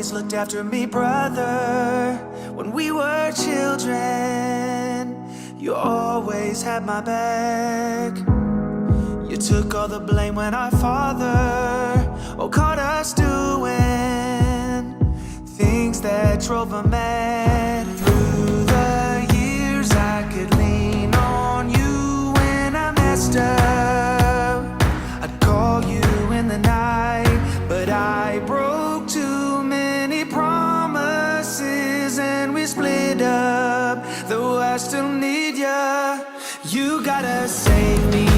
always looked after me, brother. When we were children, you always had my back. You took all the blame when our father caught us doing things that drove him mad. Through the years I could lean on you when I messed up. I'd call you in the night, but I broke too many promises and we split up. Though I still need ya, you gotta save me